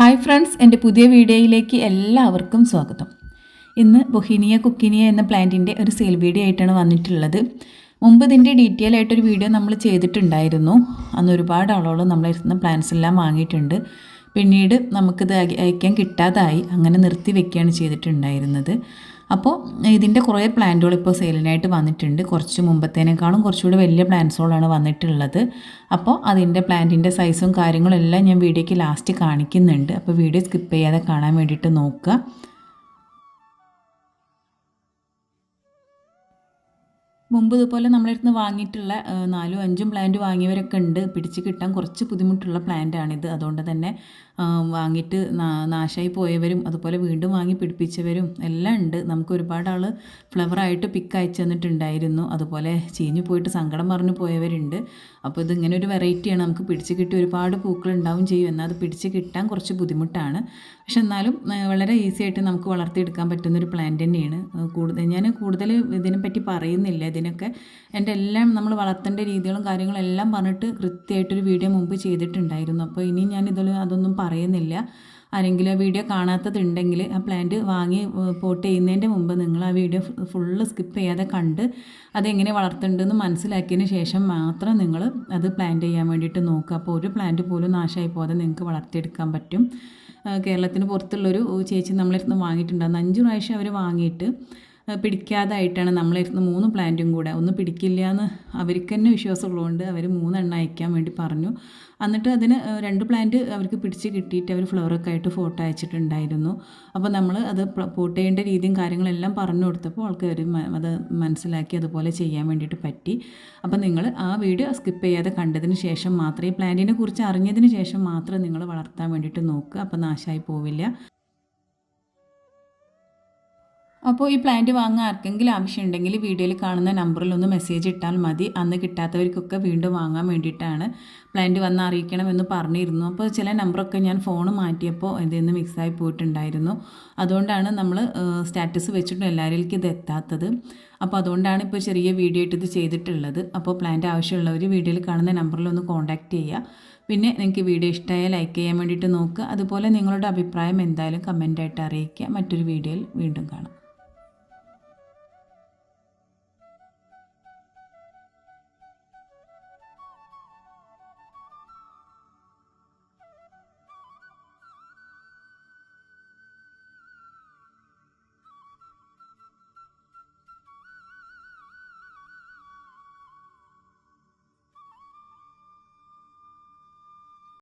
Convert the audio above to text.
Hi friends, എൻ്റെ പുതിയ വീഡിയോയിലേക്ക് എല്ലാവർക്കും സ്വാഗതം. ഇന്ന് ബൊഹീനിയ കുക്കിനിയ എന്ന പ്ലാന്റിൻ്റെ ഒരു സെയിൽ വീഡിയോ ആയിട്ടാണ് വന്നിട്ടുള്ളത്. മുമ്പ് ഇതിൻ്റെ ഡീറ്റെയിൽ ആയിട്ടൊരു വീഡിയോ നമ്മൾ ചെയ്തിട്ടുണ്ടായിരുന്നു. അന്ന് ഒരുപാട് ആളുകൾ നമ്മളിരുന്ന പ്ലാന്റ്സ് എല്ലാം വാങ്ങിയിട്ടുണ്ട്. പിന്നീട് നമുക്കിത് അയക്കാൻ കിട്ടാതായി, അങ്ങനെ നിർത്തി വെക്കുകയാണ് ചെയ്തിട്ടുണ്ടായിരുന്നത്. അപ്പോൾ ഇതിൻ്റെ കുറേ പ്ലാന്റുകൾ ഇപ്പോൾ സെയിലിനായിട്ട് വന്നിട്ടുണ്ട്. കുറച്ച് മുമ്പത്തേനേക്കാളും കുറച്ചുകൂടി വലിയ പ്ലാന്റ്സുകളാണ് വന്നിട്ടുള്ളത്. അപ്പോൾ അതിൻ്റെ പ്ലാന്റിൻ്റെ സൈസും കാര്യങ്ങളും എല്ലാം ഞാൻ വീഡിയോയ്ക്ക് ലാസ്റ്റ് കാണിക്കുന്നുണ്ട്. അപ്പോൾ വീഡിയോ സ്കിപ്പ് ചെയ്യാതെ കാണാൻ വേണ്ടിയിട്ട് നോക്കുക. മുമ്പ് ഇതുപോലെ നമ്മളടുത്ത് വാങ്ങിയിട്ടുള്ള 4ഉം 5ഉം പ്ലാന്റ് വാങ്ങിയവരൊക്കെ ഉണ്ട്. പിടിച്ച് കിട്ടാൻ കുറച്ച് ബുദ്ധിമുട്ടുള്ള പ്ലാന്റാണിത്. അതുകൊണ്ട് തന്നെ വാങ്ങിയിട്ട് നാശമായി പോയവരും അതുപോലെ വീണ്ടും വാങ്ങി പിടിപ്പിച്ചവരും എല്ലാം ഉണ്ട്. നമുക്ക് ഒരുപാട് ആൾ ഫ്ലവറായിട്ട് പിക്ക് അയച്ചു തന്നിട്ടുണ്ടായിരുന്നു. അതുപോലെ ചീഞ്ഞു പോയിട്ട് സങ്കടം പറഞ്ഞു പോയവരുണ്ട്. അപ്പോൾ ഇതിങ്ങനെ ഒരു വെറൈറ്റിയാണ്. നമുക്ക് പിടിച്ച് കിട്ടി ഒരുപാട് പൂക്കൾ ഉണ്ടാവും ചെയ്യും. എന്നാൽ അത് പിടിച്ച് കിട്ടാൻ കുറച്ച് ബുദ്ധിമുട്ടാണ്. പക്ഷെ എന്നാലും വളരെ ഈസി ആയിട്ട് നമുക്ക് വളർത്തിയെടുക്കാൻ പറ്റുന്നൊരു പ്ലാന്റ് തന്നെയാണ്. ഞാൻ കൂടുതൽ ഇതിനെപ്പറ്റി പറയുന്നില്ല. ഇതിനൊക്കെ എൻ്റെ എല്ലാം നമ്മൾ വളർത്തേണ്ട രീതികളും കാര്യങ്ങളും എല്ലാം പറഞ്ഞിട്ട് കൃത്യമായിട്ടൊരു വീഡിയോ മുമ്പ് ചെയ്തിട്ടുണ്ടായിരുന്നു. അപ്പോൾ ഇനി ഞാൻ അതൊന്നും പറയുന്നില്ല. ആരെങ്കിലും ആ വീഡിയോ കാണാത്തതുണ്ടെങ്കിൽ ആ പ്ലാന്റ് വാങ്ങി പോട്ട് ചെയ്യുന്നതിൻ്റെ മുമ്പ് നിങ്ങൾ ആ വീഡിയോ ഫുള്ള് സ്കിപ്പ് ചെയ്യാതെ കണ്ട് അതെങ്ങനെ വളർത്തേണ്ടതെന്ന് മനസ്സിലാക്കിയതിന് ശേഷം മാത്രം നിങ്ങൾ അത് പ്ലാന്റ് ചെയ്യാൻ വേണ്ടിയിട്ട് നോക്കുക. അപ്പോൾ ഒരു പ്ലാന്റ് പോലും നാശമായി പോകാതെ നിങ്ങൾക്ക് വളർത്തിയെടുക്കാൻ പറ്റും. കേരളത്തിന് പുറത്തുള്ളൊരു ചേച്ചി നമ്മളടുത്ത് വാങ്ങിയിട്ടുണ്ടായിരുന്നു. 5 പ്രാവശ്യം അവർ വാങ്ങിയിട്ട് പിടിക്കാതായിട്ടാണ് നമ്മളടുത്ത് 3 പ്ലാന്റും കൂടെ. ഒന്ന് പിടിക്കില്ല എന്ന് അവർക്ക് തന്നെ വിശ്വാസമുള്ളതുകൊണ്ട് അവർ 3 എണ്ണം അയക്കാൻ വേണ്ടി പറഞ്ഞു. എന്നിട്ട് അതിന് 2 പ്ലാന്റ് അവർക്ക് പിടിച്ച് കിട്ടിയിട്ട് അവർ ഫ്ലവറൊക്കെ ആയിട്ട് ഫോട്ടോ അയച്ചിട്ടുണ്ടായിരുന്നു. അപ്പോൾ നമ്മൾ അത് പോട്ട് ചെയ്യേണ്ട രീതിയും കാര്യങ്ങളെല്ലാം പറഞ്ഞു കൊടുത്തപ്പോൾ ആൾക്കാർ അത് മനസ്സിലാക്കി അതുപോലെ ചെയ്യാൻ വേണ്ടിയിട്ട് പറ്റി. അപ്പോൾ നിങ്ങൾ ആ വീഡിയോ സ്കിപ്പ് ചെയ്യാതെ കണ്ടതിന് ശേഷം മാത്രം, ഈ പ്ലാന്റിനെ കുറിച്ച് അറിഞ്ഞതിന് ശേഷം മാത്രം നിങ്ങൾ വളർത്താൻ വേണ്ടിയിട്ട് നോക്കുക. അപ്പോൾ നാശമായി പോവില്ല. അപ്പോൾ ഈ പ്ലാന്റ് വാങ്ങാൻ ആർക്കെങ്കിലും ആവശ്യമുണ്ടെങ്കിൽ വീഡിയോയിൽ കാണുന്ന നമ്പറിൽ ഒന്ന് മെസ്സേജ് ഇട്ടാൽ മതി. അന്ന് കിട്ടാത്തവർക്കൊക്കെ വീണ്ടും വാങ്ങാൻ വേണ്ടിയിട്ടാണ് പ്ലാന്റ് വന്ന് അറിയിക്കണമെന്ന് പറഞ്ഞിരുന്നു. അപ്പോൾ ചില നമ്പറൊക്കെ ഞാൻ ഫോൺ മാറ്റിയപ്പോൾ ഇതിന്ന് മിക്സായി പോയിട്ടുണ്ടായിരുന്നു. അതുകൊണ്ടാണ് നമ്മൾ സ്റ്റാറ്റസ് വെച്ചിട്ടും എല്ലാവരിലേക്കും ഇത് എത്താത്തത്. അപ്പോൾ അതുകൊണ്ടാണ് ഇപ്പോൾ ചെറിയ വീഡിയോ ആയിട്ട് ഇത് ചെയ്തിട്ടുള്ളത്. അപ്പോൾ പ്ലാന്റ് ആവശ്യമുള്ളവർ വീഡിയോയിൽ കാണുന്ന നമ്പറിൽ ഒന്ന് കോൺടാക്റ്റ് ചെയ്യുക. പിന്നെ നിങ്ങൾക്ക് വീഡിയോ ഇഷ്ടമായാൽ ലൈക്ക് ചെയ്യാൻ വേണ്ടിയിട്ട് നോക്കുക. അതുപോലെ നിങ്ങളുടെ അഭിപ്രായം എന്തായാലും കമൻറ്റായിട്ട് അറിയിക്കുക. മറ്റൊരു വീഡിയോയിൽ വീണ്ടും കാണാം.